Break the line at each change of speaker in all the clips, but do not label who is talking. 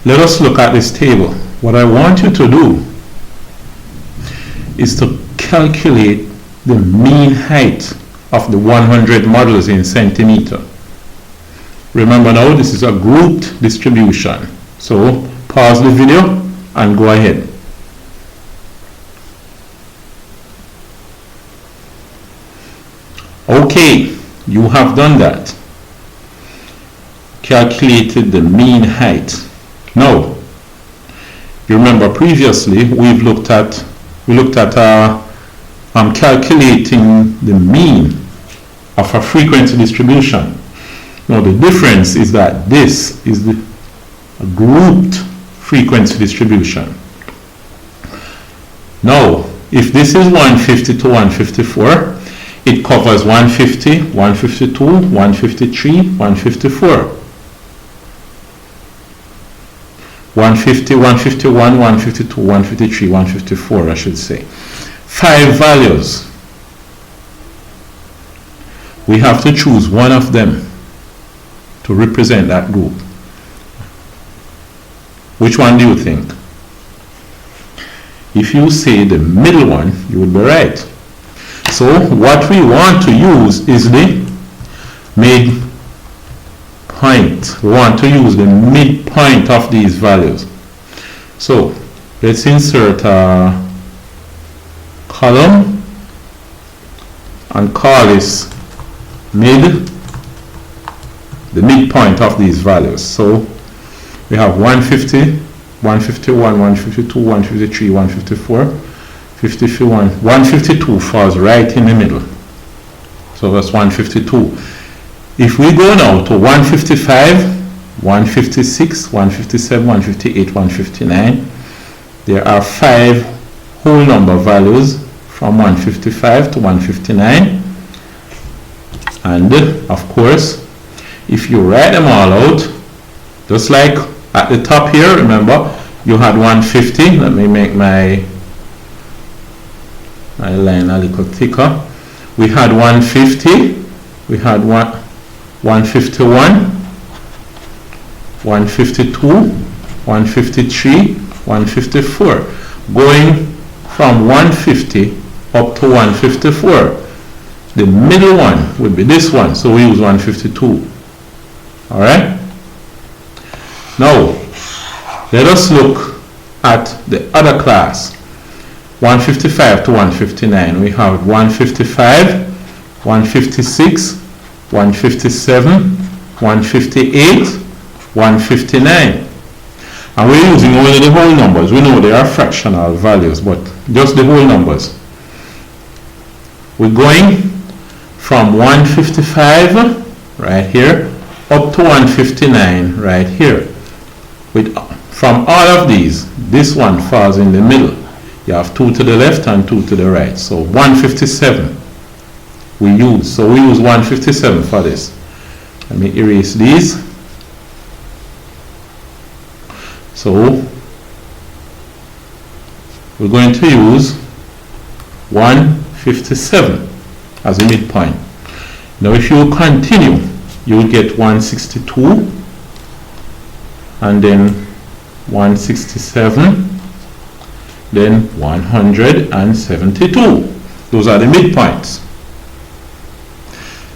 Let us look at this table. What I want you to do is to calculate the mean height of the 100 models in centimeter. Remember now, this is a grouped distribution. So pause the video and go ahead. Okay, you have done that. Calculated the mean height. Now, you remember previously we looked at calculating the mean of a frequency distribution. Now the difference is that this is a grouped frequency distribution. Now, if this is 150 to 154, it covers 150, 152, 153, 154. 150, 151, 152, 153, 154, I should say. 5 values. We have to choose one of them to represent that group. Which one do you think? If you say the middle one, you would be right. So what we want to use is the midpoint. We want to use the midpoint of these values. So let's insert a column and call this the midpoint of these values. So we have 150, 151, 152, 153, 154, 51, 152 falls right in the middle. So that's 152. If we go now to 155, 156, 157, 158, 159, there are 5 whole number values from 155 to 159. And of course, if you write them all out, just like at the top here, remember, you had 150. Let me make my line a little thicker. We had 150, we had 151, 152, 153, 154. Going from 150 up to 154. The middle one would be this one, so we use 152. Alright? Now, let us look at the other class. 155 to 159. We have 155, 156, 157, 158, 159. And we're using only the whole numbers. We know they are fractional values, but just the whole numbers. We're going from 155 right here up to 159 right here. From all of these, this one falls in the middle. You have 2 to the left and 2 to the right. So 157 we use. So we use 157 for this. Let me erase these. So we're going to use 157 as a midpoint. Now if you continue, you will get 162 and then 167, then 172. Those are the midpoints.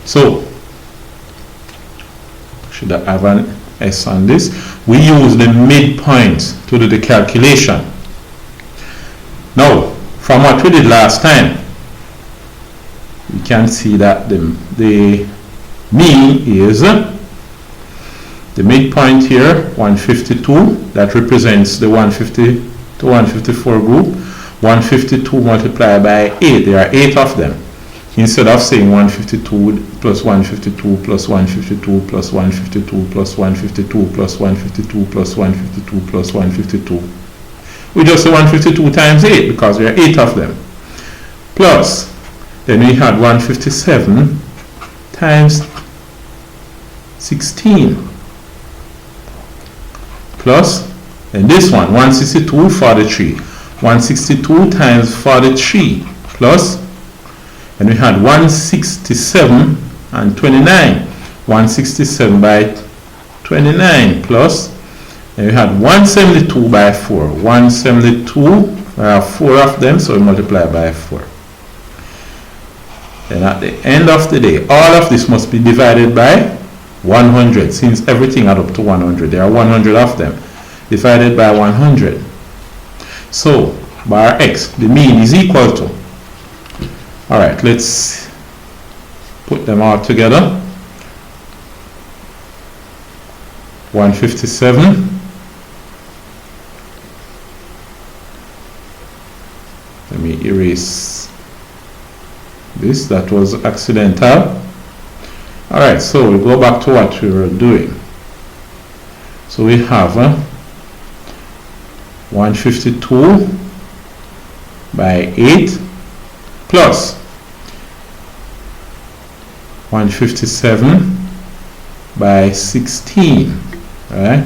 So should I have an S on this? We use the midpoint to do the calculation. Now, from what we did last time, we can see that the mean is the midpoint here, 152, that represents the 150 to 154 group. 152 multiplied by 8, there are 8 of them. Instead of saying 152 plus 152 plus 152 plus 152 plus 152 plus 152 plus 152 plus 152, we just say 152 times 8 because there are 8 of them. Plus, then we had 157 times 16. Plus, and this one, 162, 43. 162 times 43 plus, and we had 167 and 29. 167 by 29 plus And we had 172 by 4. 172, there are 4 of them, so we multiply by 4. And at the end of the day, all of this must be divided by 100, since everything add up to 100. There are 100 of them, divided by 100. So, bar x, the mean is equal to, alright, let's put them all together. 157. Let me erase this, that was accidental. Alright, so we go back to what we were doing. So we have 152 by 8 plus 157 by 16, right,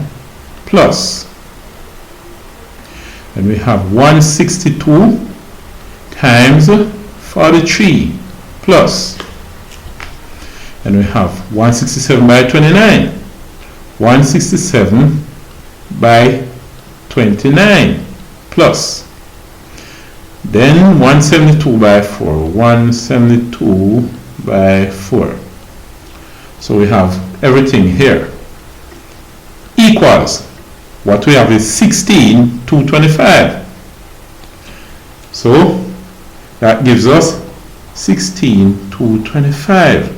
plus, and we have 162 times 43 plus, and we have 167 by 29, 167 by 29 plus, then 172 by 4, 172 by 4. So we have everything here equals, what we have is 16 to 25. So that gives us 16 to 25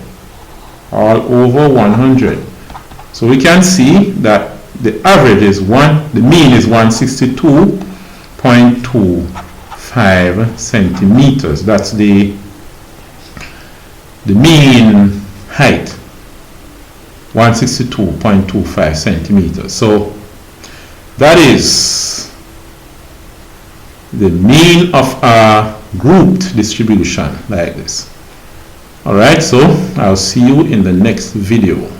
all over 100. So we can see that the average is the mean is 162.25 centimeters. That's the mean height, 162.25 centimeters. So that is the mean of a grouped distribution like this. Alright, so I'll see you in the next video.